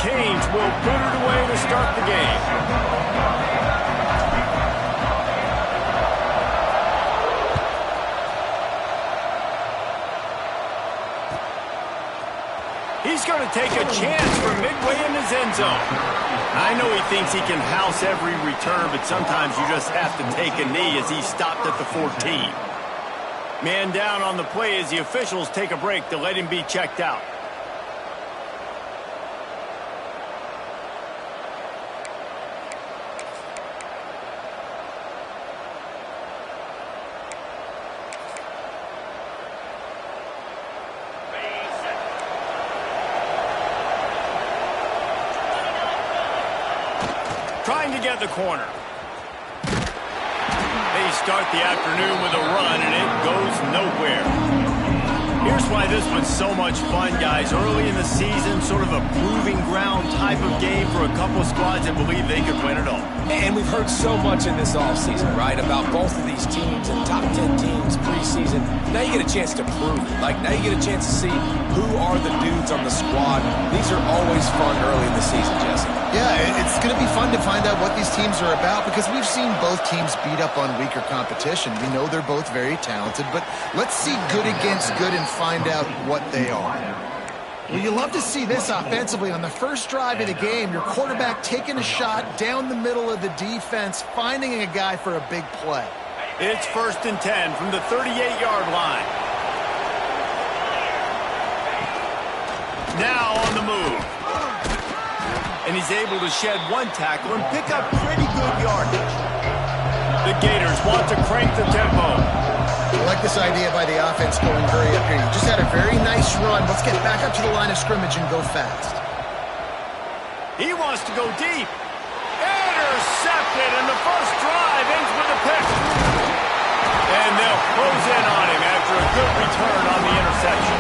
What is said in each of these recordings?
Canes will put it away to start the game. He's going to take a chance from midway in his end zone. I know he thinks he can house every return, but sometimes you just have to take a knee as he stopped at the 14. Man down on the play as the officials take a break to let him be checked out. Trying to get the corner. They start the afternoon with a run, and it goes nowhere. Here's why this one's so much fun, guys. Early in the season, sort of a proving ground type of game for a couple of squads that believe they could win it all. And we've heard so much in this offseason, right, about both of these teams and top 10 teams preseason. Now you get a chance to prove it. Like, now you get a chance to see who are the dudes on the squad. These are always fun early in the season, Jesse. Yeah, it's going to be fun to find out what these teams are about because we've seen both teams beat up on weaker competition. We know they're both very talented, but let's see good against good and find out what they are. Well, you love to see this offensively. On the first drive of the game, your quarterback taking a shot down the middle of the defense, finding a guy for a big play. It's 1st and 10 from the 38-yard line. Now on the move. And he's able to shed one tackle and pick up pretty good yardage. The Gators want to crank the tempo. I like this idea by the offense going hurry up here. You just had a very nice run. Let's get back up to the line of scrimmage and go fast. He wants to go deep. Intercepted, and the first drive ends with a pick. And they'll close in on him after a good return on the interception.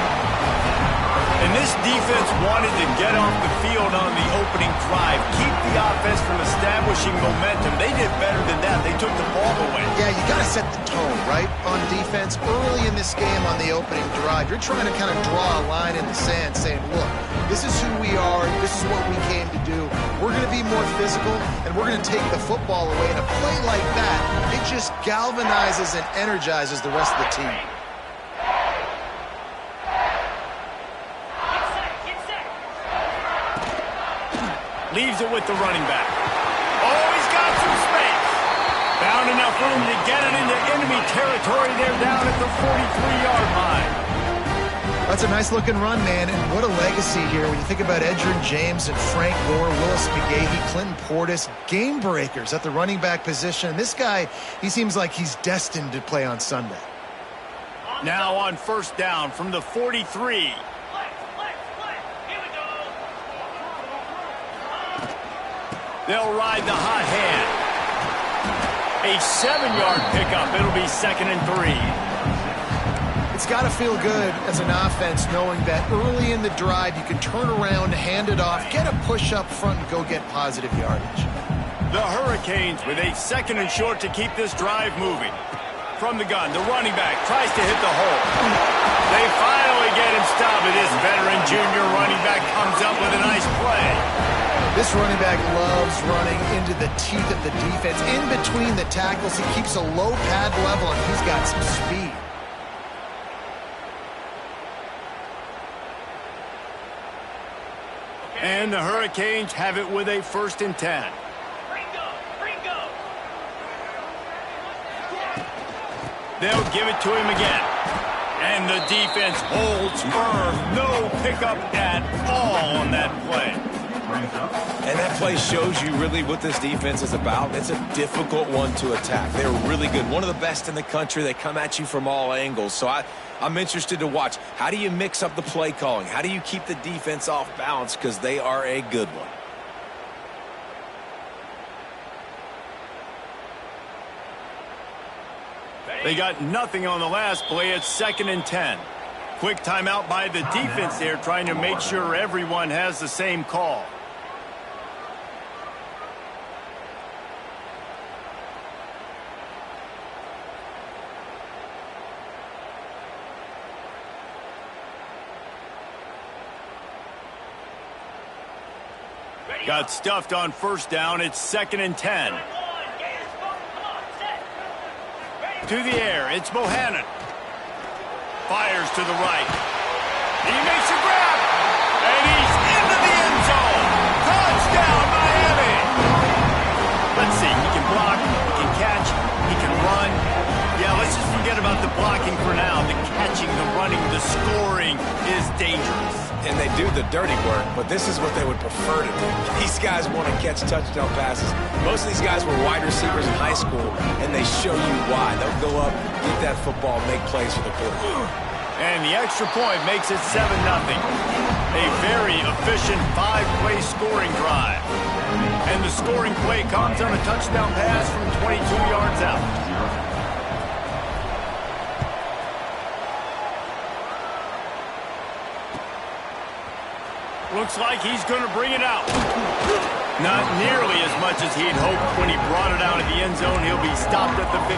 And this defense wanted to get off the field on the opening drive, keep the offense from establishing momentum. They did better than that. They took the ball away. Yeah, you got to set the tone, right, on defense. Early in this game on the opening drive, you're trying to kind of draw a line in the sand saying, look, this is who we are. This is what we came to do. We're going to be more physical, and we're going to take the football away. And a play like that, it just galvanizes and energizes the rest of the team. Leaves it with the running back. Oh, he's got some space. Found enough room to get it into enemy territory. They're down at the 43-yard line. That's a nice-looking run, man, and what a legacy here. When you think about Edgerrin James and Frank Gore, Willis McGahee, Clinton Portis, game breakers at the running back position. This guy, he seems like he's destined to play on Sunday. Now on 1st down from the 43. They'll ride the hot hand. A 7-yard pickup. It'll be 2nd and 3. It's got to feel good as an offense knowing that early in the drive you can turn around, hand it off, get a push up front, and go get positive yardage. The Hurricanes with a 2nd and short to keep this drive moving. From the gun, the running back tries to hit the hole. They finally get him stopped, and this veteran junior running back comes up with a nice play. This running back loves running into the teeth of the defense. In between the tackles, he keeps a low pad level, and he's got some speed. And the Hurricanes have it with a 1st and 10. They'll give it to him again. And the defense holds firm. No pickup at all on that play. And that play shows you really what this defense is about. It's a difficult one to attack. They're really good. One of the best in the country. They come at you from all angles. So I'm interested to watch. How do you mix up the play calling? How do you keep the defense off balance? Because they are a good one. They got nothing on the last play. It's 2nd and 10. Quick timeout by the defense there, trying to make sure everyone has the same call. Got stuffed on first down. It's 2nd and 10. To the air, it's Bohannon. Fires to the right. He makes a grab, and he's into the end zone. Touchdown, Miami. Let's see, he can block, he can catch, he can run. Yeah, let's just forget about the blocking for now. The catching, the running, the scoring is dangerous. And they do the dirty work, but this is what they would prefer to do. These guys want to catch touchdown passes. Most of these guys were wide receivers in high school, and they show you why. They'll go up, get that football, make plays for the quarterback. And the extra point makes it 7-0. A very efficient 5-play scoring drive. And the scoring play comes on a touchdown pass from 22 yards out. Looks like he's going to bring it out. Not nearly as much as he'd hoped when he brought it out of the end zone. He'll be stopped at the 15.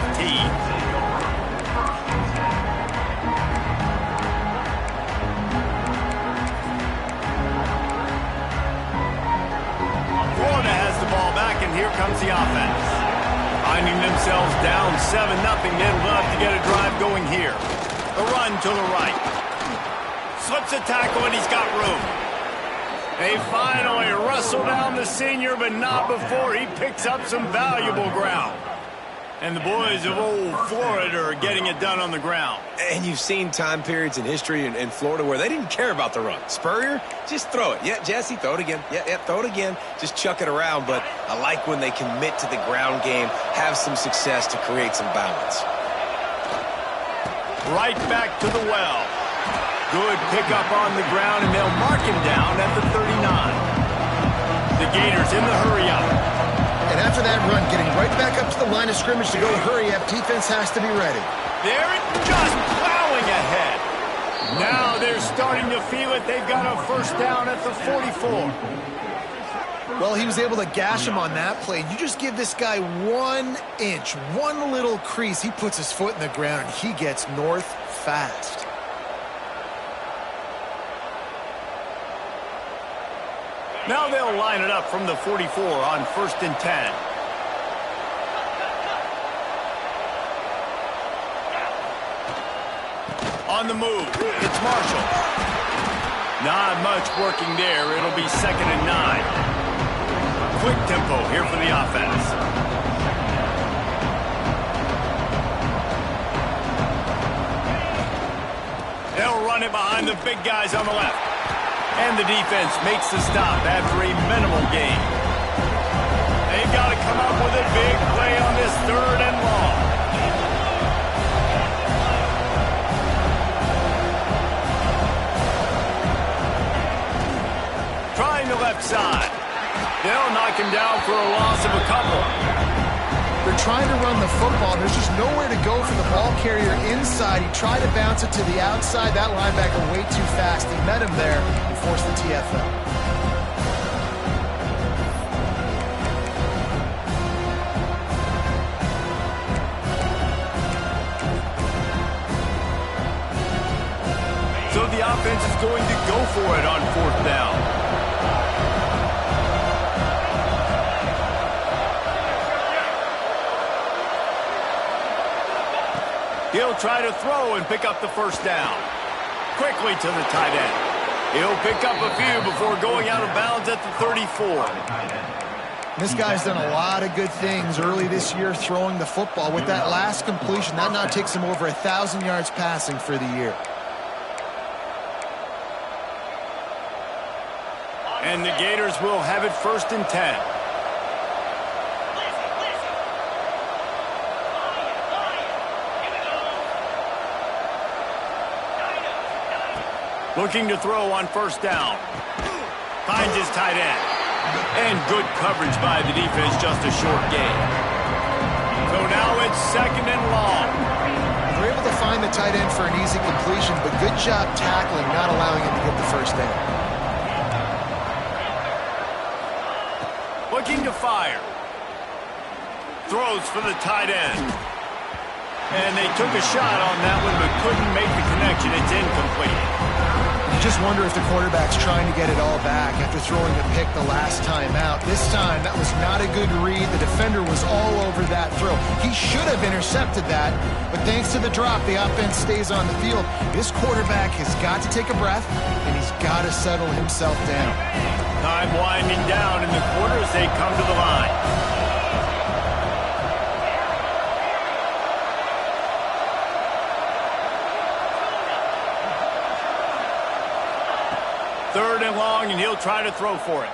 Florida has the ball back, and here comes the offense. Finding themselves down 7-0, they'd love to get a drive going here. The run to the right. Slips a tackle, and he's got room. They finally wrestle down the senior, but not before he picks up some valuable ground. And the boys of old Florida are getting it done on the ground. And you've seen time periods in history in Florida where they didn't care about the run. Spurrier, just throw it. Yeah, Jesse, throw it again. Yeah, throw it again. Just chuck it around. But I like when they commit to the ground game, have some success to create some balance. Right back to the well. Good pickup on the ground, and they'll mark him down at the 39. The Gators in the hurry-up. And after that run, getting right back up to the line of scrimmage to go hurry-up, defense has to be ready. They're just plowing ahead. Now they're starting to feel it. They've got a first down at the 44. Well, he was able to gash him on that play. You just give this guy 1 inch, one little crease. He puts his foot in the ground, and he gets north fast. Now they'll line it up from the 44 on 1st and 10. On the move, it's Marshall. Not much working there. It'll be 2nd and 9. Quick tempo here for the offense. They'll run it behind the big guys on the left. And the defense makes the stop after a minimal gain. They've got to come up with a big play on this 3rd and long. Trying the left side. They'll knock him down for a loss of a couple. They're trying to run the football. There's just nowhere to go for the ball carrier inside. He tried to bounce it to the outside. That linebacker way too fast. He met him there and forced the TFL. So the offense is going to go for it on 4th down. He'll try to throw and pick up the first down. Quickly to the tight end. He'll pick up a few before going out of bounds at the 34. This guy's done a lot of good things early this year throwing the football. With that last completion, that now takes him over 1,000 yards passing for the year. And the Gators will have it 1st and 10. Looking to throw on 1st down. Finds his tight end. And good coverage by the defense, just a short gain. So now it's 2nd and long. They're able to find the tight end for an easy completion, but good job tackling, not allowing him to get the first down. Looking to fire. Throws for the tight end. And they took a shot on that one, but couldn't make the connection. It's incomplete. You just wonder if the quarterback's trying to get it all back after throwing a pick the last time out. This time, that was not a good read. The defender was all over that throw. He should have intercepted that, but thanks to the drop, the offense stays on the field. This quarterback has got to take a breath, and he's got to settle himself down. Time winding down in the quarter as they come to the line. Third and long, and he'll try to throw for it.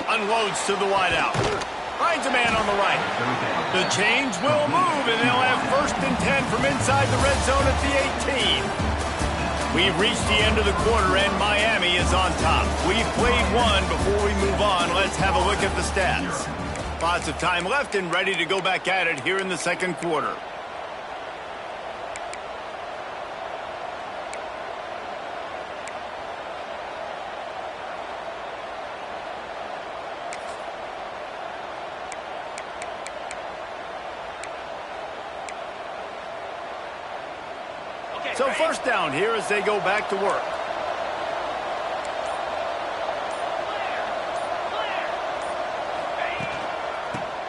Unloads to the wideout. Finds a man on the right. The chains will move, and they'll have 1st and 10 from inside the red zone at the 18. We've reached the end of the quarter, and Miami is on top. We've played one. Before we move on, let's have a look at the stats. Lots of time left and ready to go back at it here in the second quarter. So first down here as they go back to work.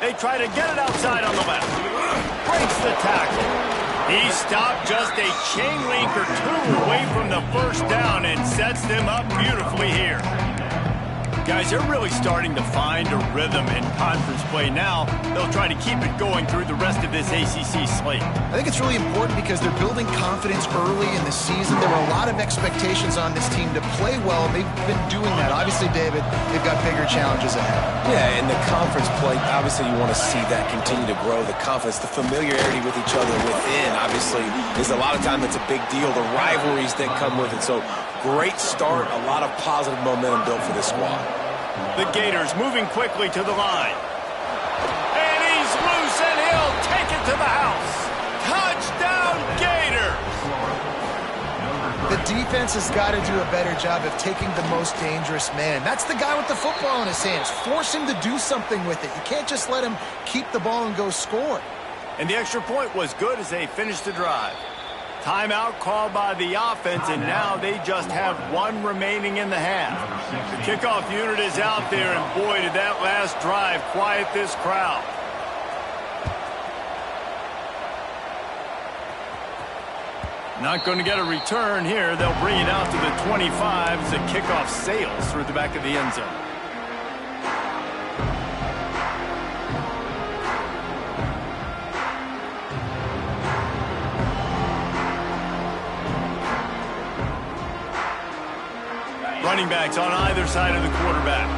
They try to get it outside on the left. Breaks the tackle. He stopped just a chain link or two away from the first down and sets them up beautifully here. Guys, they're really starting to find a rhythm in conference play now. They'll try to keep it going through the rest of this ACC slate. I think it's really important because they're building confidence early in the season. There were a lot of expectations on this team to play well, and they've been doing that. Obviously, David, they've got bigger challenges ahead. Yeah, in the conference play, obviously you want to see that continue to grow. The confidence, the familiarity with each other within, obviously, is a lot of time it's a big deal. The rivalries that come with it. So, great start, a lot of positive momentum built for this squad. The Gators moving quickly to the line. And he's loose, and he'll take it to the house. Touchdown, Gators! The defense has got to do a better job of taking the most dangerous man. That's the guy with the football in his hands. Force him to do something with it. You can't just let him keep the ball and go score. And the extra point was good as they finished the drive. Timeout called by the offense, and now they just have one remaining in the half. The kickoff unit is out there, and boy, did that last drive quiet this crowd. Not going to get a return here. They'll bring it out to the 25 as the kickoff sails through the back of the end zone. Running backs on either side of the quarterback.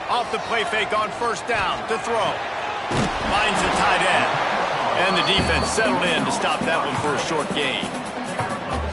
Off the play fake on first down to throw. Finds the tight end. And the defense settled in to stop that one for a short gain.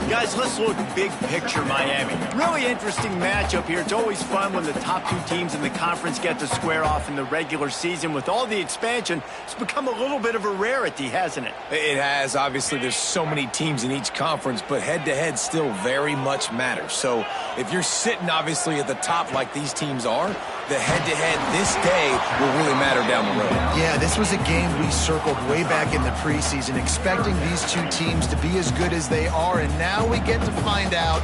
Guys, let's look big picture Miami. Really interesting matchup here. It's always fun when the top two teams in the conference get to square off in the regular season. With all the expansion, it's become a little bit of a rarity, hasn't it? It has. Obviously, there's so many teams in each conference, but head-to-head still very much matters. So if you're sitting, obviously, at the top like these teams are, the head-to-head this day will really matter down the road. Yeah, this was a game we circled way back in the preseason, expecting these two teams to be as good as they are, and now we get to find out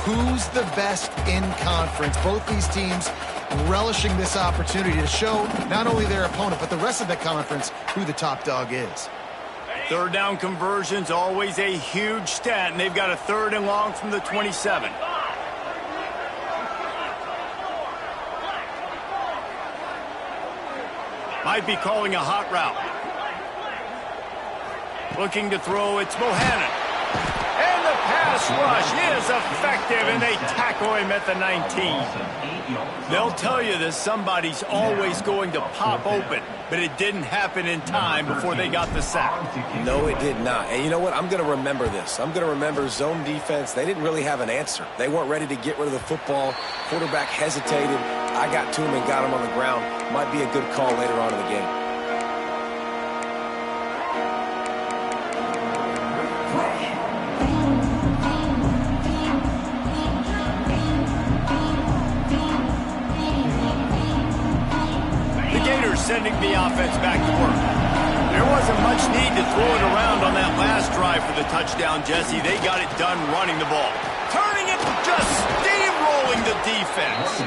who's the best in conference. Both these teams relishing this opportunity to show not only their opponent, but the rest of the conference who the top dog is. Third down conversion's always a huge stat, and they've got a 3rd and long from the 27. Might be calling a hot route. Looking to throw, it's Bohannon. And the pass rush is effective, and they tackle him at the 19. They'll tell you that somebody's always going to pop open, but it didn't happen in time before they got the sack. No, it did not. And you know what? I'm going to remember this. I'm going to remember zone defense. They didn't really have an answer. They weren't ready to get rid of the football. Quarterback hesitated. I got to him and got him on the ground. Might be a good call later on in the game. The Gators sending the offense back to work. There wasn't much need to throw it around on that last drive for the touchdown, Jesse. They got it done running the ball. Turning it, just steamrolling the defense.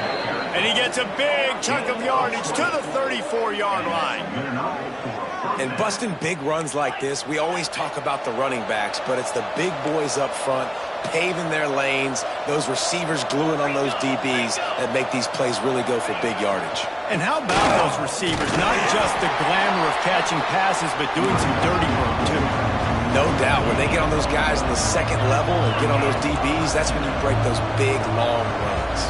And he gets a big chunk of yardage to the 34-yard line. And busting big runs like this, we always talk about the running backs, but it's the big boys up front paving their lanes, those receivers gluing on those DBs that make these plays really go for big yardage. And how about those receivers? Not just the glamour of catching passes, but doing some dirty work, too. No doubt. When they get on those guys in the second level and get on those DBs, that's when you break those big, long runs.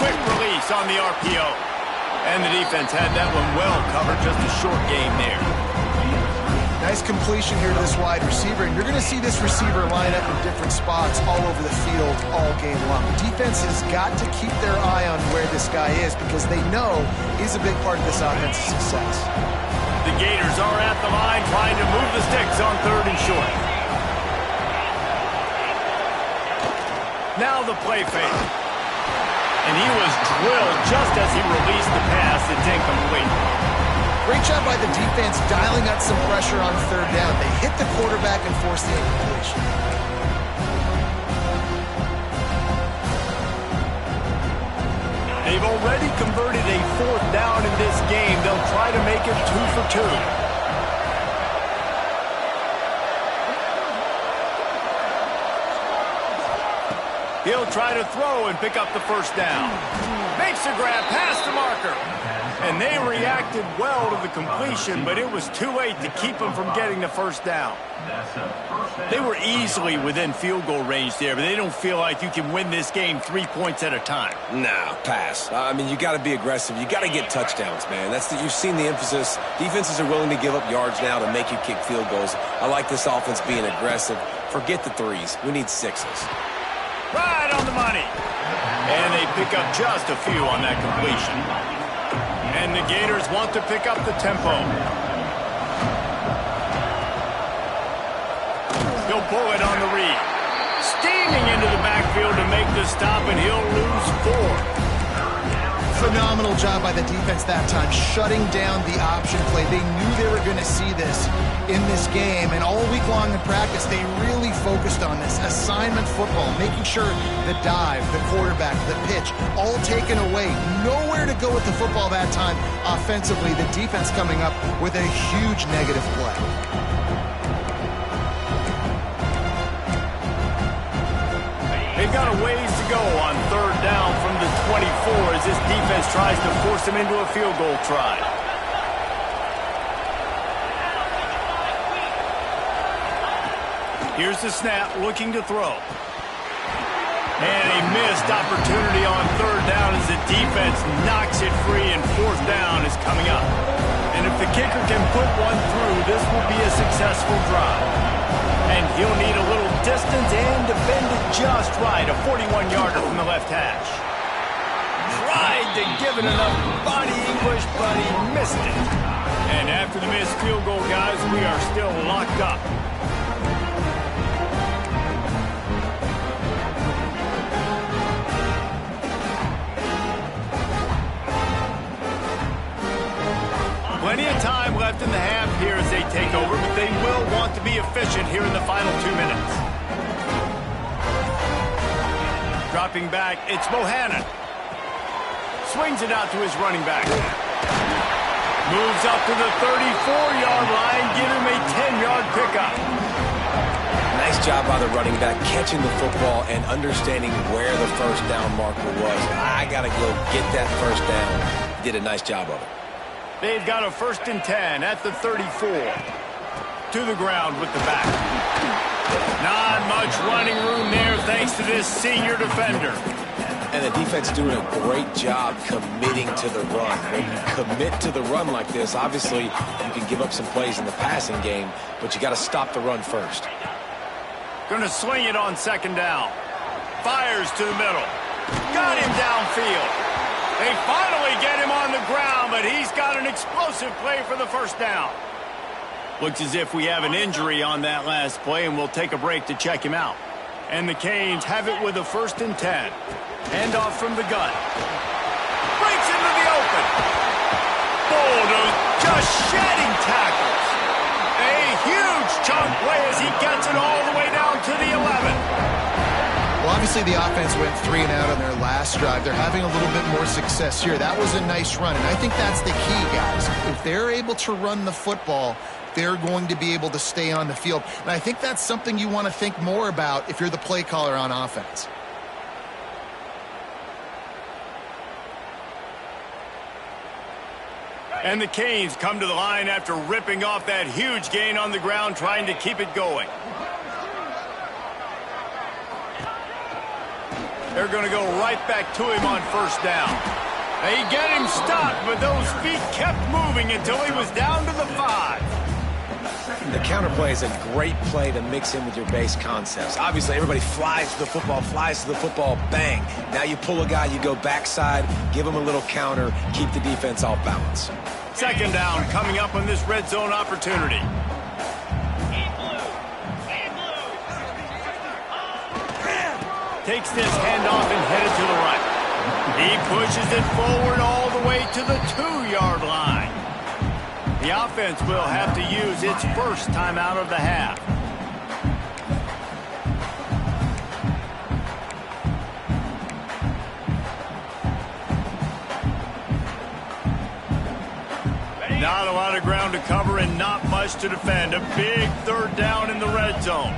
Quick release on the RPO. And the defense had that one well covered. Just a short game there. Nice completion here to this wide receiver, and you're going to see this receiver line up in different spots all over the field all game long. The defense has got to keep their eye on where this guy is because they know he's a big part of this offense's success. The Gators are at the line trying to move the sticks on 3rd and short. Now the play fake. And he was drilled just as he released the pass. It's incomplete. Great job by the defense dialing up some pressure on 3rd down. They hit the quarterback and forced the incompletion. They've already converted a 4th down in this game. They'll try to make it 2 for 2. He'll try to throw and pick up the 1st down. Makes a grab past the marker. And they reacted well to the completion, but it was too late to keep them from getting the 1st down. They were easily within field goal range there, but they don't feel like you can win this game 3 points at a time. Nah, pass. I mean, you got to be aggressive. You got to get touchdowns, man. You've seen the emphasis. Defenses are willing to give up yards now to make you kick field goals. I like this offense being aggressive. Forget the 3s. We need 6s. Right on the money. And they pick up just a few on that completion. And the Gators want to pick up the tempo. He'll pull it on the read. Steaming into the backfield to make the stop, and he'll lose 4. Phenomenal job by the defense that time, shutting down the option play. They knew they were going to see this in this game, and all week long in practice, they really focused on this. Assignment football, making sure the dive, the quarterback, the pitch, all taken away. Nowhere to go with the football that time offensively. The defense coming up with a huge negative play. They've got a ways to go on 3rd down from the 24 as this defense tries to force them into a field goal try. Here's the snap, looking to throw. And a missed opportunity on 3rd down as the defense knocks it free, and 4th down is coming up. And if the kicker can put one through, this will be a successful drive. And he'll need a little distance and defend it just right. A 41-yarder from the left hash. Tried to give it enough body English, but he missed it. And after the missed field goal, guys, we are still locked up. Plenty of time left in the half here as they take over, but they will want to be efficient here in the final 2 minutes. Dropping back, it's Bohannon. Swings it out to his running back. Moves up to the 34-yard line, give him a 10-yard pickup. Nice job by the running back catching the football and understanding where the 1st down marker was. I got to go get that 1st down. Did a nice job of it. They've got a 1st and 10 at the 34. To the ground with the back. Not much running room there thanks to this senior defender. And the defense doing a great job committing to the run. When you commit to the run like this, obviously you can give up some plays in the passing game, but you got to stop the run first. Going to swing it on 2nd down. Fires to the middle. Got him downfield. They finally get him on the ground, but he's got an explosive play for the 1st down. Looks as if we have an injury on that last play, and we'll take a break to check him out. And the Canes have it with a 1st and 10. Handoff from the gun. Breaks into the open open. Bulldoze just shedding tackles. A huge chunk play as he gets it all the way down to the 11. Well, obviously the offense went 3 and out on their last drive. They're having a little bit more success here. That was a nice run, and I think that's the key, guys. If they're able to run the football, they're going to be able to stay on the field. And I think that's something you want to think more about if you're the play caller on offense. And the Canes come to the line after ripping off that huge gain on the ground, trying to keep it going. They're going to go right back to him on first down. They get him stopped, but those feet kept moving until he was down to the 5. The counter play is a great play to mix in with your base concepts. Obviously, everybody flies to the football, bang. Now you pull a guy, you go backside, give him a little counter, keep the defense off balance. Second down coming up on this red zone opportunity. Takes this handoff and headed to the right. He pushes it forward all the way to the 2-yard line. The offense will have to use its first timeout of the half. Not a lot of ground to cover and not much to defend. A big third down in the red zone.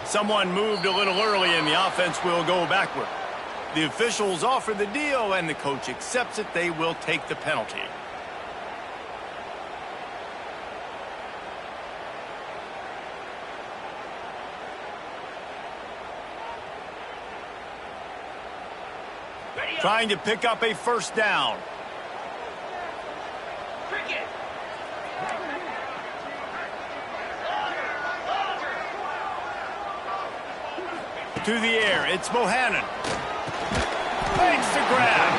Someone moved a little early and the offense will go backward. The officials offer the deal and the coach accepts it. They will take the penalty. Trying to pick up a first down. To the air, it's Bohannon. Makes the grab.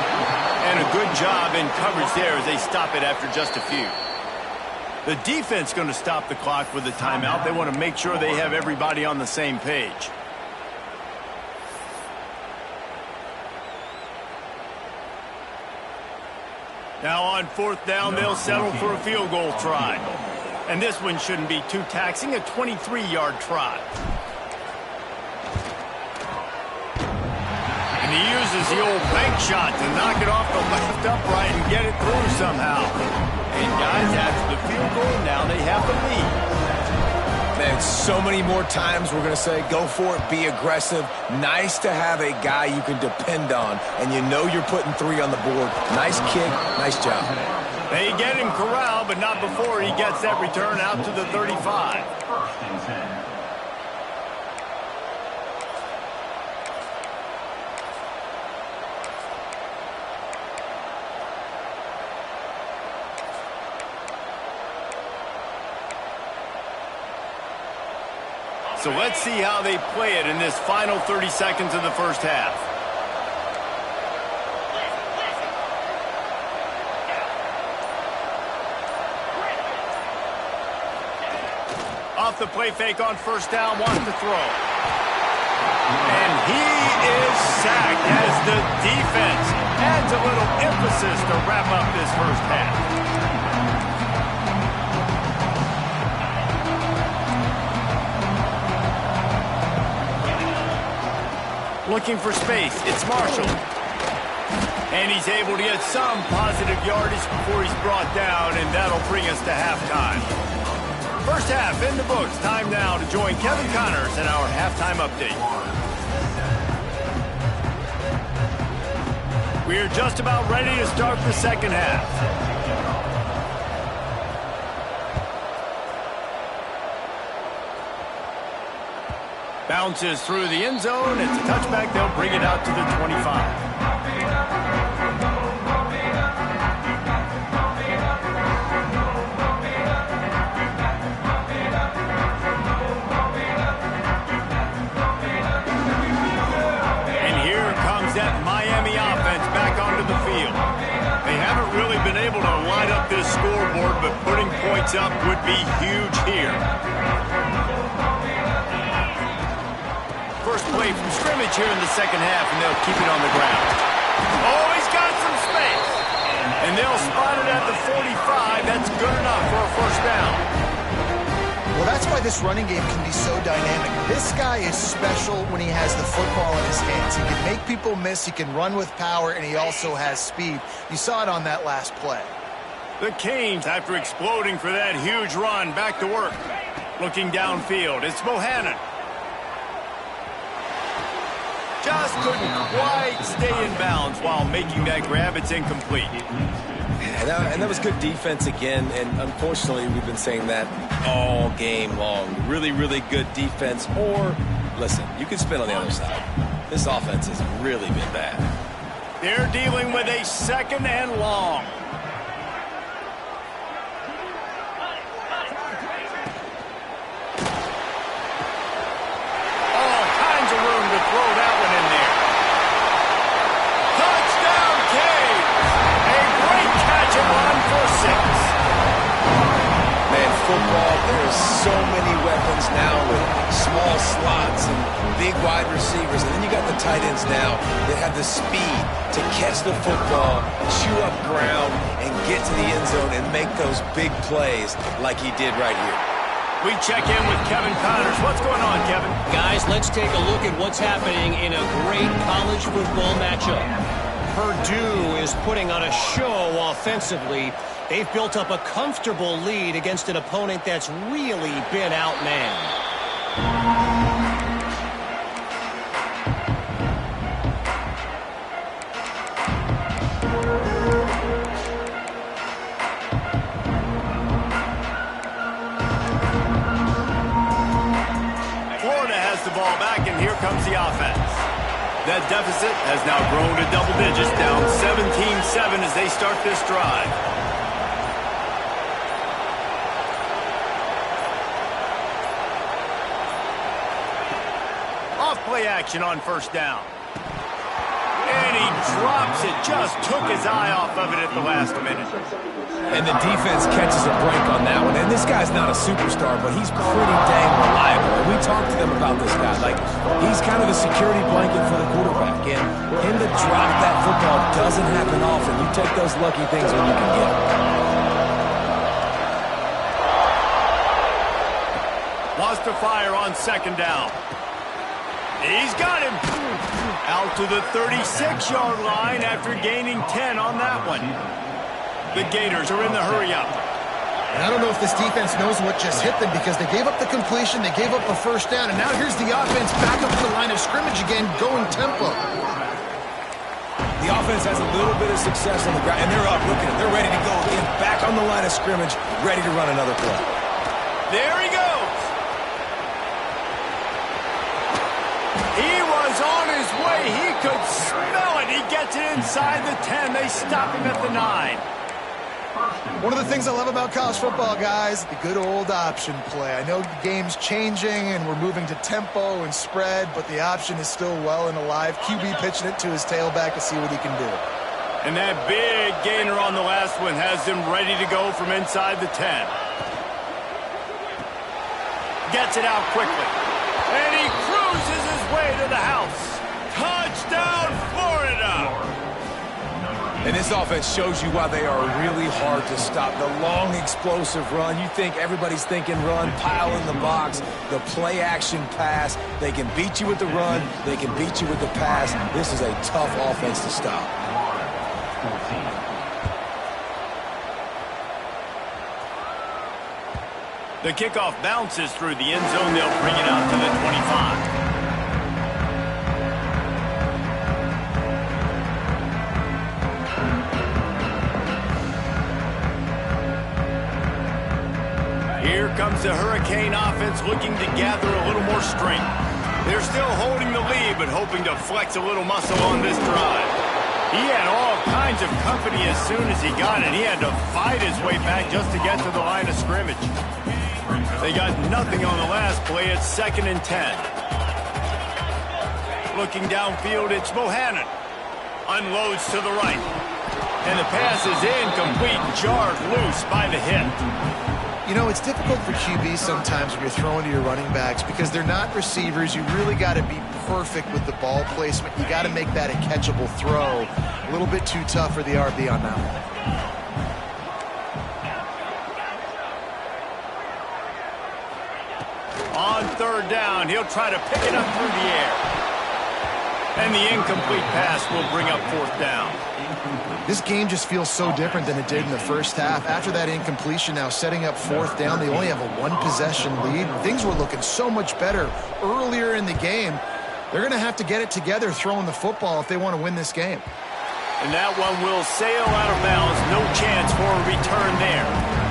And a good job in coverage there as they stop it after just a few. The defense going to stop the clock with a timeout. They want to make sure they have everybody on the same page. Now on fourth down, they'll settle for a field goal try. And this one shouldn't be too taxing, a 23-yard try. And he uses the old bank shot to knock it off the left upright and get it through somehow. And guys, after the field goal, now they have the lead. Man, so many more times we're going to say, go for it, be aggressive. Nice to have a guy you can depend on, and you know you're putting 3 on the board. Nice kick, nice job. They get him corralled, but not before he gets that return out to the 35. So let's see how they play it in this final 30 seconds of the first half. Off the play fake on first down, wants to throw. And he is sacked as the defense adds a little emphasis to wrap up this first half. Looking for space, it's Marshall. And he's able to get some positive yardage before he's brought down, and that'll bring us to halftime. First half in the books. Time now to join Kevin Connors in our halftime update. We are just about ready to start the second half. Bounces through the end zone. It's a touchback. They'll bring it out to the 25. And here comes that Miami offense back onto the field. They haven't really been able to line up this scoreboard, but putting points up would be huge here. First play away from scrimmage here in the second half, and they'll keep it on the ground. Oh, he's got some space. And they'll spot it at the 45. That's good enough for a first down. Well, that's why this running game can be so dynamic. This guy is special when he has the football in his hands. He can make people miss, he can run with power, and he also has speed. You saw it on that last play. The Canes, after exploding for that huge run, back to work. Looking downfield, it's Bohannon. Just couldn't quite stay in bounds while making that grab. It's incomplete. And that was good defense again, and unfortunately we've been saying that all game long. Really, really good defense, or, listen, you can spin on the other side. This offense has really been bad. They're dealing with a second and long. All kinds of room to throw that one in there. Touchdown, Canes! A great catch and run for 6. Man, football, there's so many weapons now with small slots and big wide receivers. And then you got the tight ends now that have the speed to catch the football, chew up ground, and get to the end zone and make those big plays like he did right here. We check in with Kevin Connors. What's going on, Kevin? Guys, let's take a look at what's happening in a great college football matchup. Purdue is putting on a show offensively. They've built up a comfortable lead against an opponent that's really been outmanned. Florida has the ball back, and here comes the offense. That deficit has now grown to double digits, down 17-7 as they start this drive. Off-play action on first down. And he drops it, just took his eye off of it at the last minute. And the defense catches a break on that one. And this guy's not a superstar, but he's pretty dang reliable. And we talked to them about this guy. Like, he's kind of the security blanket for the quarterback. And him to drop that football doesn't happen often. You take those lucky things when you can get them. Wants to fire on second down. He's got him. Out to the 36-yard line after gaining 10 on that one. The Gators are in the hurry-up. And I don't know if this defense knows what just hit them because they gave up the completion, they gave up a first down, and now here's the offense back up to the line of scrimmage again, going tempo. The offense has a little bit of success on the ground, and they're up. Look at it. They're ready to go again. Back on the line of scrimmage, ready to run another play. There he goes. He was on his way. He could smell it. He gets it inside the 10. They stop him at the 9. One of the things I love about college football, guys, the good old option play. I know the game's changing and we're moving to tempo and spread, but the option is still well and alive. QB pitching it to his tailback to see what he can do. And that big gainer on the last one has him ready to go from inside the 10. Gets it out quickly. And he cruises his way to the house. Touchdown, Florida! And this offense shows you why they are really hard to stop. The long, explosive run. You think everybody's thinking run, pile in the box, the play-action pass. They can beat you with the run. They can beat you with the pass. This is a tough offense to stop. The kickoff bounces through the end zone. They'll bring it out to the 25. Here comes the Hurricane offense looking to gather a little more strength. They're still holding the lead, but hoping to flex a little muscle on this drive. He had all kinds of company as soon as he got it. He had to fight his way back just to get to the line of scrimmage. They got nothing on the last play. It's 2nd and 10. Looking downfield, it's Bohannon. Unloads to the right. And the pass is incomplete, jarred loose by the hit. You know, it's difficult for QBs sometimes when you're throwing to your running backs because they're not receivers. You really got to be perfect with the ball placement. You got to make that a catchable throw. A little bit too tough for the RB on that one. On third down, he'll try to pick it up through the air. And the incomplete pass will bring up fourth down. This game just feels so different than it did in the first half. After that incompletion, now setting up fourth down, they only have a one-possession lead. Things were looking so much better earlier in the game. They're going to have to get it together throwing the football if they want to win this game. And that one will sail out of bounds. No chance for a return there.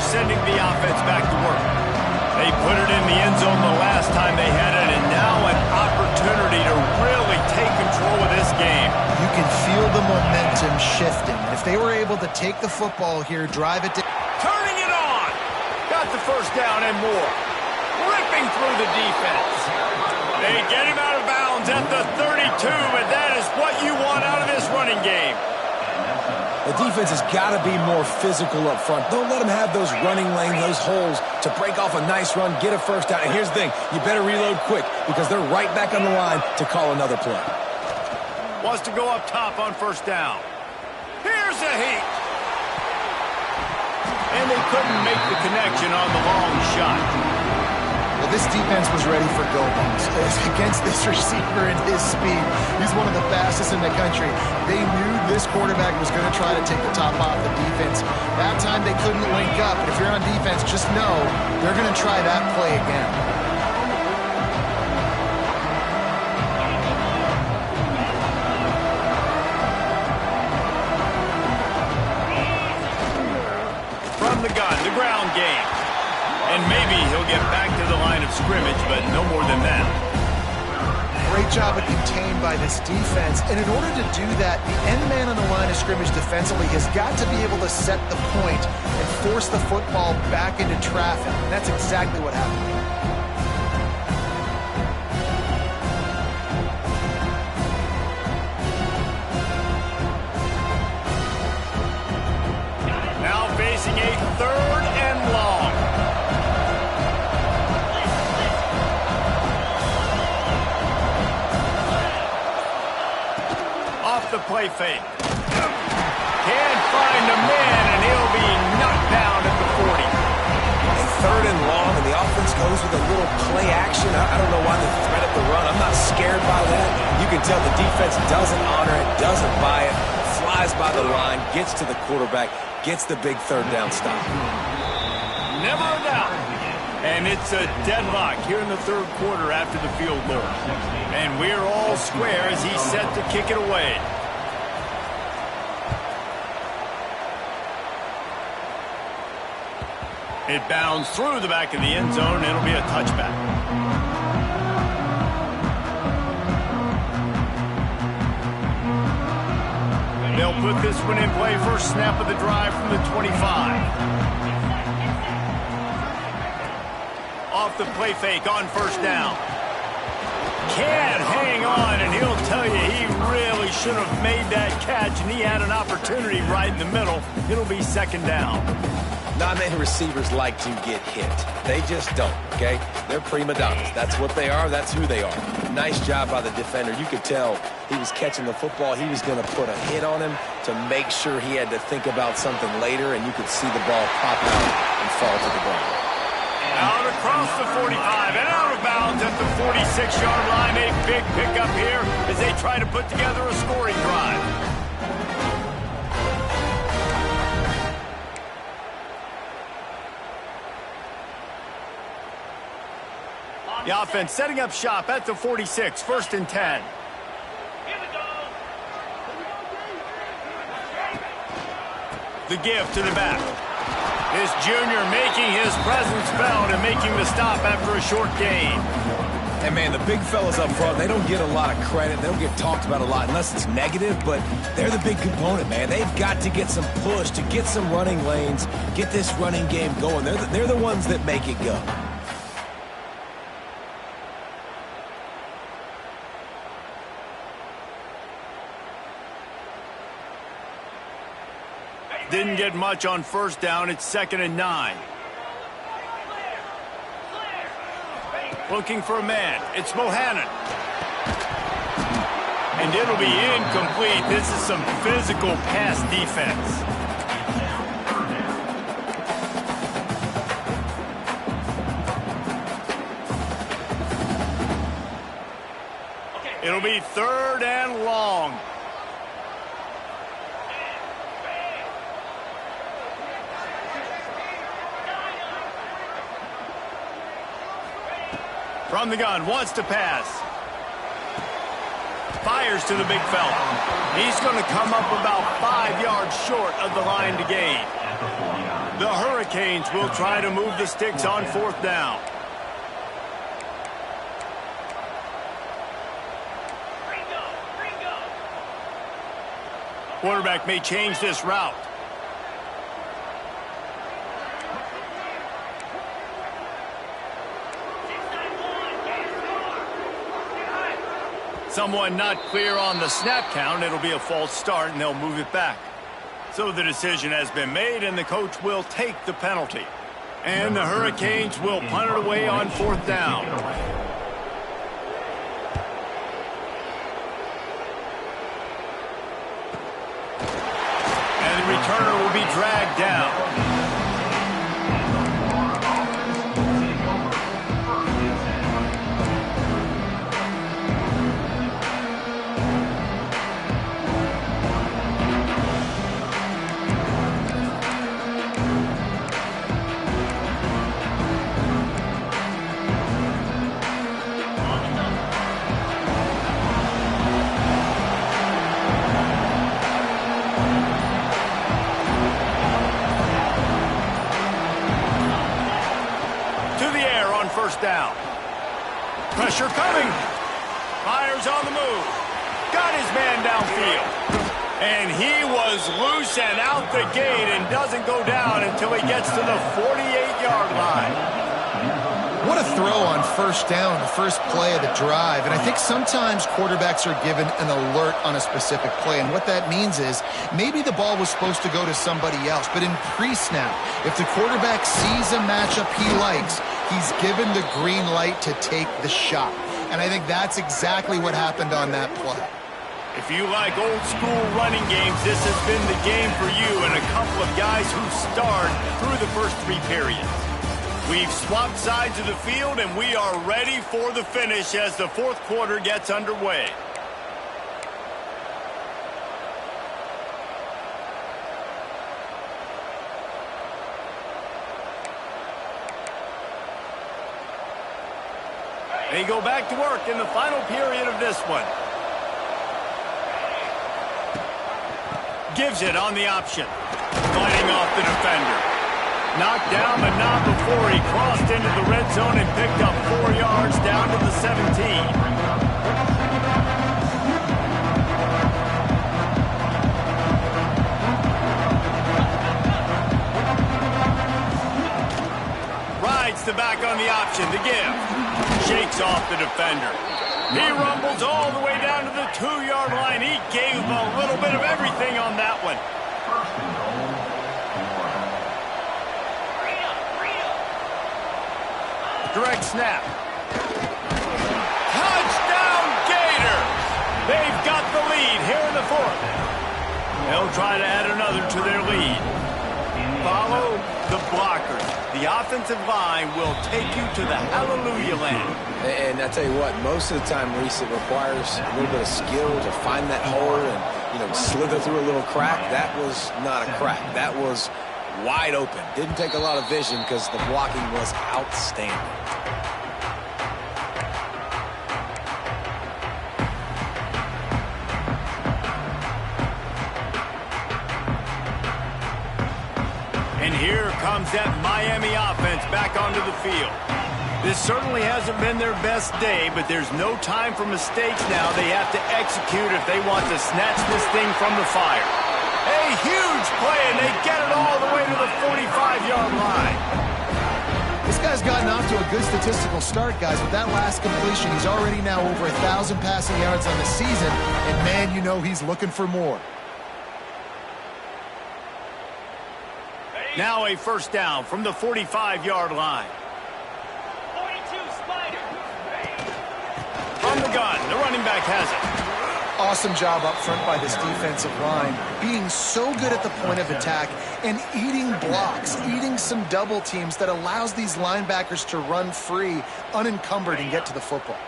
Sending the offense back to work. They put it in the end zone the last time they had it, and now an opportunity to really take control of this game. You can feel the momentum shifting. If they were able to take the football here, drive it to... Turning it on! Got the first down and more. Ripping through the defense. They get him out of bounds at the 32, but that is what you want out of this running game. The defense has got to be more physical up front. Don't let them have those running lanes, those holes to break off a nice run, get a first down. And here's the thing, you better reload quick because they're right back on the line to call another play. Wants to go up top on first down. Here's a heat. And they couldn't make the connection on the long shot. Well, this defense was ready for go balls. Against this receiver and his speed, he's one of the fastest in the country. They knew this quarterback was going to try to take the top off the defense. That time they couldn't link up, but if you're on defense, just know they're going to try that play again. From the gun, the ground game. And maybe he'll get back to the line of scrimmage, but no more than that. Great job of contained by this defense. And in order to do that, the end man on the line of scrimmage defensively has got to be able to set the point and force the football back into traffic. And that's exactly what happened. Now facing a third and long. The play fake. Can't find a man, and he'll be knocked down at the 40. Third and long, and the offense goes with a little play action. I don't know why they thread up the run. I'm not scared by that. You can tell the defense doesn't honor it, doesn't buy it, flies by the line, gets to the quarterback, gets the big third down stop. Never a doubt. And it's a deadlock here in the third quarter after the field goal. And we're all square as he's set to kick it away. It bounds through the back of the end zone, and it'll be a touchback. They'll put this one in play first snap of the drive from the 25. Off the play fake on first down. Can't hang on, and he'll tell you he really should have made that catch, and he had an opportunity right in the middle. It'll be second down. Not many receivers like to get hit. They just don't, okay? They're prima donnas. That's what they are. That's who they are. Nice job by the defender. You could tell he was catching the football. He was going to put a hit on him to make sure he had to think about something later, and you could see the ball pop out and fall to the ground. Out across the 45 and out of bounds at the 46-yard line. A big pickup here as they try to put together a scoring drive. The offense setting up shop at the 46, first and 10. The give to the back. This junior making his presence felt and making the stop after a short gain. And, man, the big fellas up front, they don't get a lot of credit. They don't get talked about a lot unless it's negative, but they're the big component, man. They've got to get some push, to get some running lanes, get this running game going. They're the ones that make it go. Didn't get much on first down. It's 2nd and 9. Looking for a man. It's Bohannon. And it'll be incomplete. This is some physical pass defense. It'll be 3rd and long. From the gun, wants to pass. Fires to the big fella. He's going to come up about 5 yards short of the line to gain. The Hurricanes will try to move the sticks on 4th down. Quarterback may change this route. Someone not clear on the snap count. It'll be a false start, and they'll move it back. So the decision has been made, and the coach will take the penalty. And the Hurricanes will punt it away on 4th down. And the returner will be dragged down. First down. Pressure coming. Fires on the move. Got his man downfield. And he was loose and out the gate and doesn't go down until he gets to the 48-yard line. What a throw on first down, the first play of the drive. And I think sometimes quarterbacks are given an alert on a specific play. And what that means is maybe the ball was supposed to go to somebody else. But in pre-snap, if the quarterback sees a matchup he likes, he's given the green light to take the shot. And I think that's exactly what happened on that play. If you like old school running games, this has been the game for you and a couple of guys who starred through the first 3 periods. We've swapped sides of the field, and we are ready for the finish as the 4th quarter gets underway. They go back to work in the final period of this one. Gives it on the option. Fighting off the defender. Knocked down, but not before he crossed into the red zone and picked up 4 yards down to the 17. Rides the back on the option to give. Shakes off the defender. He rumbles all the way down to the 2-yard line. He gave a little bit of everything on that one. Direct snap. Touchdown Gators! They've got the lead here in the 4th. They'll try to add another to their lead. Follow the blockers. The offensive line will take you to the hallelujah land. And I tell you what, most of the time, Reese, it requires a little bit of skill to find that hole and, slither through a little crack. That was not a crack. That was wide open. Didn't take a lot of vision because the blocking was outstanding. And here comes that Miami offense back onto the field. This certainly hasn't been their best day, but there's no time for mistakes now. They have to execute if they want to snatch this thing from the fire. A huge play, and they get it all the way to the 45-yard line. This guy's gotten off to a good statistical start, guys. With that last completion, he's already now over 1,000 passing yards on the season, and man, you know he's looking for more. Now a first down from the 45-yard line. From the gun, the running back has it. Awesome job up front by this defensive line, being so good at the point of attack and eating blocks, eating some double teams that allows these linebackers to run free, unencumbered, and get to the football.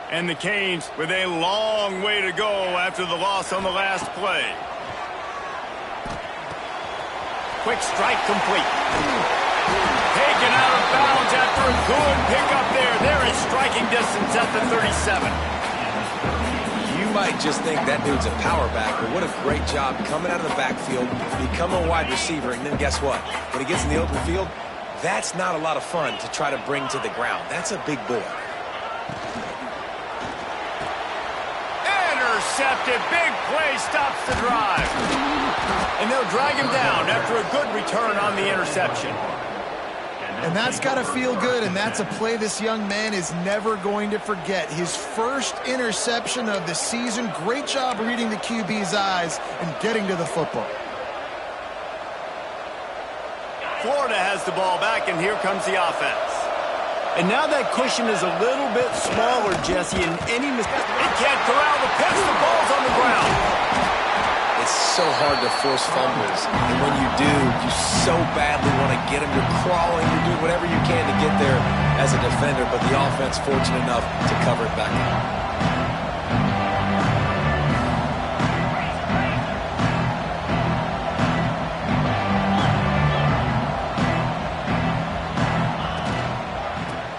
And the Canes with a long way to go after the loss on the last play. Quick strike complete. Taken out of bounds after a good pickup there. They're in striking distance at the 37. You might just think that dude's a power back, but what a great job coming out of the backfield, becoming a wide receiver, and then guess what? When he gets in the open field, that's not a lot of fun to try to bring to the ground. That's a big boy. Intercepted. Big play stops the drive. And they'll drag him down after a good return on the interception. And that's got to feel good, and that's a play this young man is never going to forget. His first interception of the season. Great job reading the QB's eyes and getting to the football. Florida has the ball back, and here comes the offense. And now that cushion is a little bit smaller, Jesse, and any mistake, it can't corral the pitch. The ball's on the ground. It's so hard to force fumbles, and when you do, you so badly want to get them. You're crawling, you're doing whatever you can to get there as a defender, but the offense fortunate enough to cover it back up.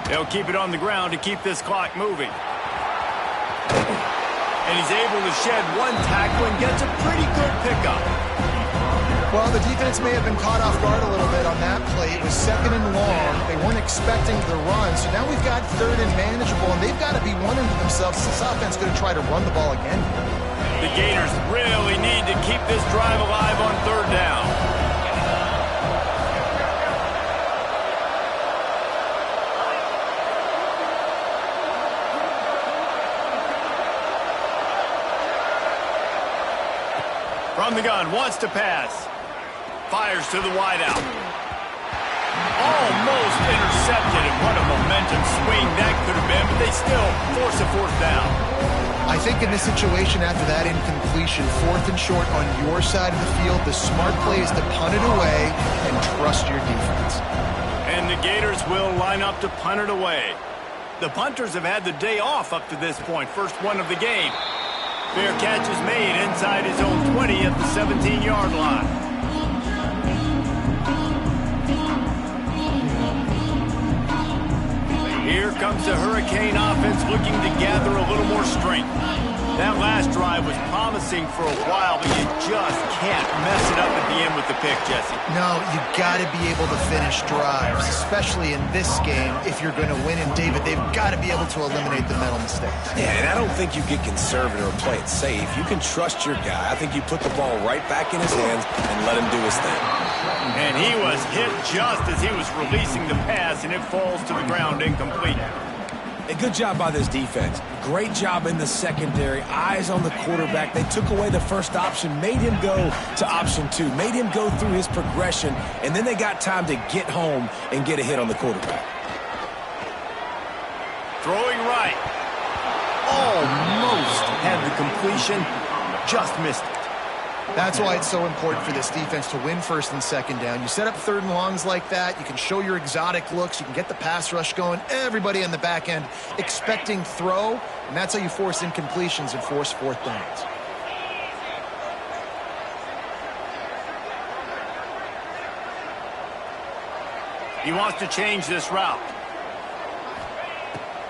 They'll keep it on the ground to keep this clock moving. And he's able to shed one tackle and gets a pretty good pickup. Well, the defense may have been caught off guard a little bit on that play. It was second and long. They weren't expecting the run. So now we've got third and manageable, and they've got to be wondering to themselves, is this offense going to try to run the ball again? The Gators really need to keep this drive alive on third down. From the gun, wants to pass. Fires to the wideout. Almost intercepted, and what a momentum swing that could have been, but they still force a fourth down. I think in this situation after that incompletion, fourth and short on your side of the field, the smart play is to punt it away and trust your defense. And the Gators will line up to punt it away. The punters have had the day off up to this point, first one of the game. Fair catch is made inside his own 20 at the 17-yard line. Here comes the Hurricane offense looking to gather a little more strength. That last drive was promising for a while, but you just can't mess it up at the end with the pick, Jesse. No, you got to be able to finish drives, especially in this game. If you're going to win, and David, they've got to be able to eliminate the mental mistakes. Yeah, and I don't think you get conservative or play it safe. You can trust your guy. I think you put the ball right back in his hands and let him do his thing. And he was hit just as he was releasing the pass, and it falls to the ground incomplete. A good job by this defense. Great job in the secondary. Eyes on the quarterback. They took away the first option, made him go to option two, made him go through his progression, and then they got time to get home and get a hit on the quarterback. Throwing right. Almost had the completion. Just missed it. That's why it's so important for this defense to win first and second down. You set up third and longs like that, you can show your exotic looks, you can get the pass rush going, everybody on the back end expecting throw, and that's how you force incompletions and force fourth downs. He wants to change this route.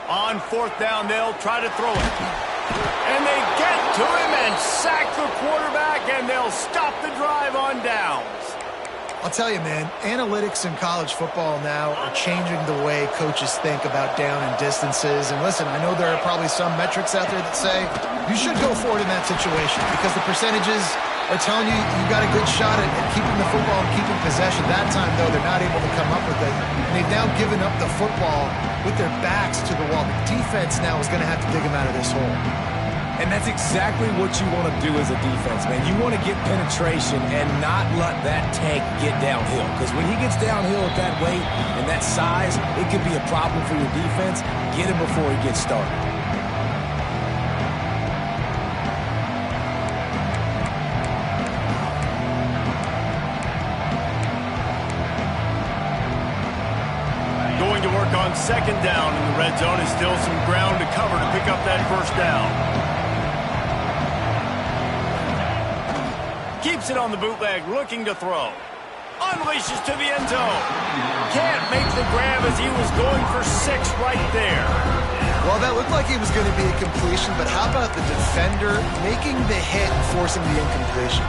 On fourth down, they'll try to throw it. And they get to him and sack the quarterback, and they'll stop the drive on downs. I'll tell you, man, analytics in college football now are changing the way coaches think about down and distances. And listen, I know there are probably some metrics out there that say you should go for it in that situation because the percentages are telling you you got a good shot at keeping the football and keeping possession. That time, though, they're not able to come up with it. And they've now given up the football with their backs to the wall. The defense now is going to have to dig them out of this hole. And that's exactly what you want to do as a defense, man. You want to get penetration and not let that tank get downhill. Because when he gets downhill at that weight and that size, it could be a problem for your defense. Get him before he gets started. Going to work on second down in the red zone is still some ground to cover to pick up that first down. Keeps it on the bootleg, looking to throw. Unleashes to the end zone. Can't make the grab as he was going for 6 right there. Well, that looked like it was going to be a completion, but how about the defender making the hit and forcing the incompletion?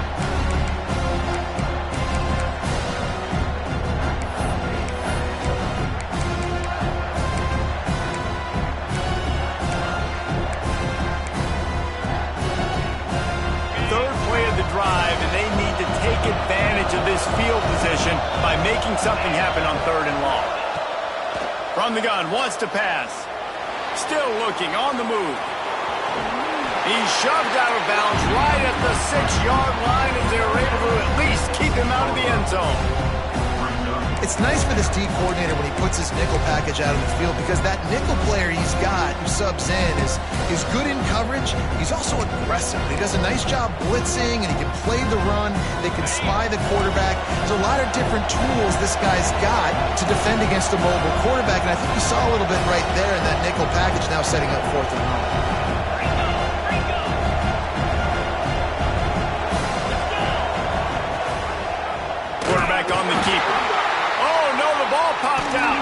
Drive, and they need to take advantage of this field position by making something happen on 3rd and long. From the gun, wants to pass. Still looking, on the move. He's shoved out of bounds right at the 6-yard line as they were able to at least keep him out of the end zone. It's nice for this D coordinator when he puts his nickel package out on the field because that nickel player he's got who subs in is good in coverage. He's also aggressive. He does a nice job blitzing, and he can play the run. They can spy the quarterback. There's a lot of different tools this guy's got to defend against a mobile quarterback, and I think you saw a little bit right there in that nickel package now setting up 4th and long. Quarterback on the keeper. Ball popped out.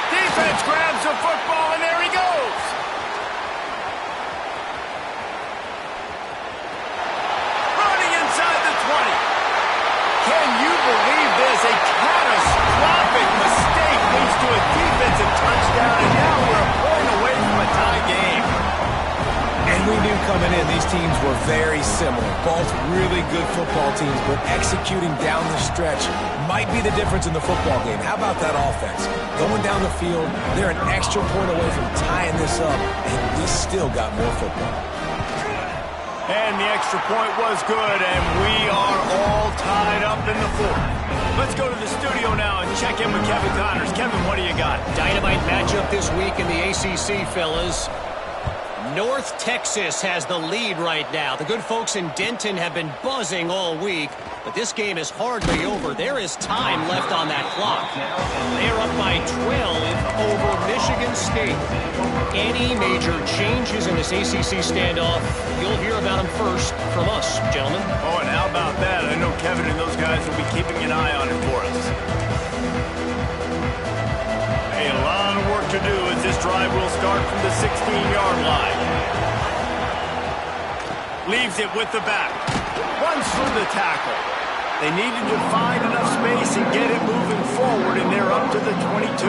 Defense grabs the football, and there he goes. Running inside the 20. Can you believe this? A catastrophic mistake leads to a defensive touchdown, and now we're a point away from a tie game. And we knew coming in these teams were very similar. Both really good football teams, but executing down the stretch might be the difference in the football game. How about that offense? Going down the field, they're an extra point away from tying this up, and we still got more football. And the extra point was good, and we are all tied up in the 4th. Let's go to the studio now and check in with Kevin Connors. Kevin, what do you got? Dynamite matchup this week in the ACC, fellas. North Texas has the lead right now. The good folks in Denton have been buzzing all week, but this game is hardly over. There is time left on that clock. They are up by 12 over Michigan State. Any major changes in this ACC standoff, you'll hear about them first from us, gentlemen. Oh, and how about that? I know Kevin and those guys will be keeping an eye on it for us. A lot of work to do as this drive will start from the 16-yard line. Leaves it with the back. Runs through the tackle. They needed to find enough space and get it moving forward, and they're up to the 22.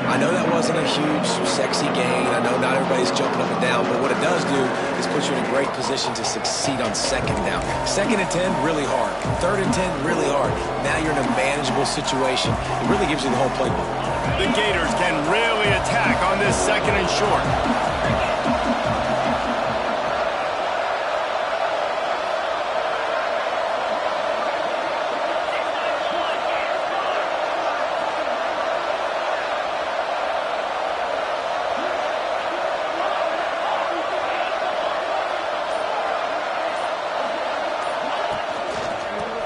I know that wasn't a huge, sexy gain. I know not everybody's jumping up and down, but what it does do is put you in a great position to succeed on 2nd down. 2nd and 10, really hard. 3rd and 10, really hard. Now you're in a manageable situation. It really gives you the whole playbook. The Gators can really attack on this 2nd and short.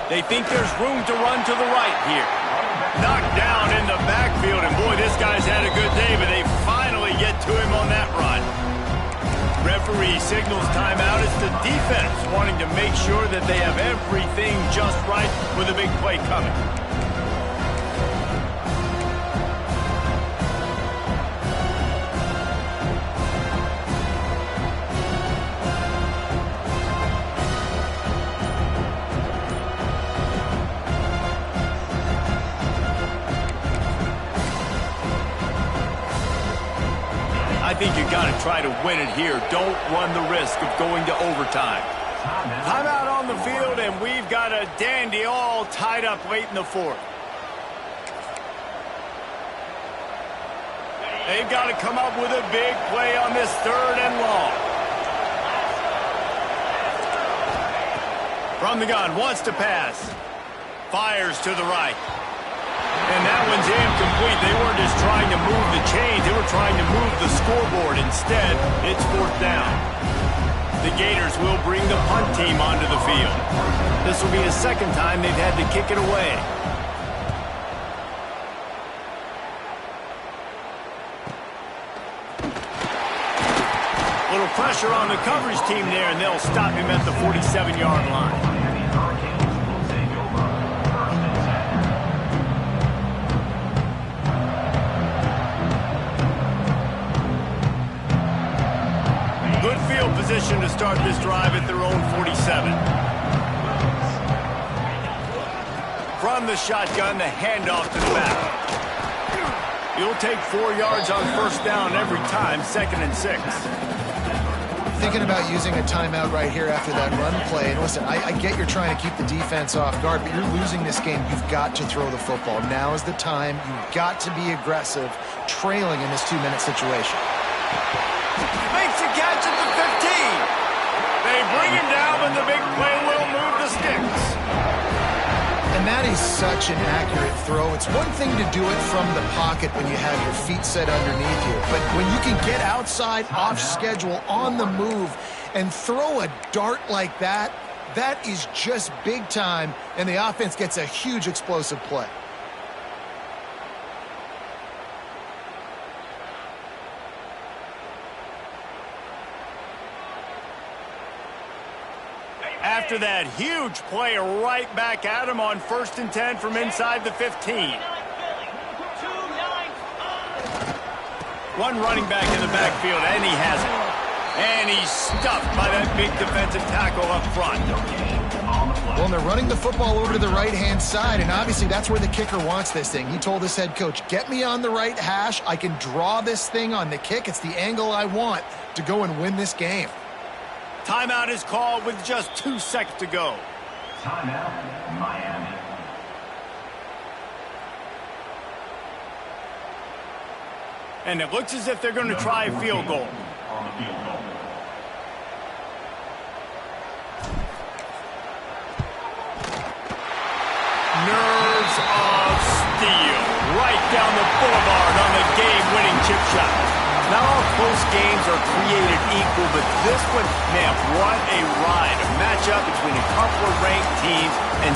They think there's room to run to the right here. Knocked down in the backfield, and boy, this guy's had a good day, but they finally get to him on that run. Referee signals timeout. It's the defense wanting to make sure that they have everything just right with a big play coming. I think you got to try to win it here. Don't run the risk of going to overtime. Timeout on the field, and we've got a dandy all tied up late in the fourth. They've got to come up with a big play on this 3rd and long. From the gun, wants to pass. Fires to the right. And that one's incomplete. They weren't just trying to move the chains. They were trying to move the scoreboard. Instead, it's 4th down. The Gators will bring the punt team onto the field. This will be the 2nd time they've had to kick it away. Little pressure on the coverage team there, and they'll stop him at the 47-yard line. Good field position to start this drive at their own 47. From the shotgun, the handoff to the back. You'll take 4 yards on 1st down every time, 2nd and 6. Thinking about using a timeout right here after that run play. And listen, I get you're trying to keep the defense off guard, but you're losing this game. You've got to throw the football. Now is the time. You've got to be aggressive, trailing in this 2-minute situation. Makes a catch at the 15. They bring him down, and the big play will move the sticks. And that is such an accurate throw. It's one thing to do it from the pocket when you have your feet set underneath you, but when you can get outside, off schedule, on the move, and throw a dart like that, that is just big time, and the offense gets a huge explosive play. After that huge play, right back at him on 1st and 10 from inside the 15. One running back in the backfield, and he has it. And he's stuffed by that big defensive tackle up front. Well, they're running the football over to the right-hand side, and obviously that's where the kicker wants this thing. He told his head coach, get me on the right hash. I can draw this thing on the kick. It's the angle I want to go and win this game. Timeout is called with just 2 seconds to go. Timeout, Miami. And it looks as if they're going to try a field goal. On the field goal. Nerves of steel. Right down the boulevard on the game-winning chip shot. Not all close games are created equal, but this one, man, what a ride. A matchup between a couple of ranked teams and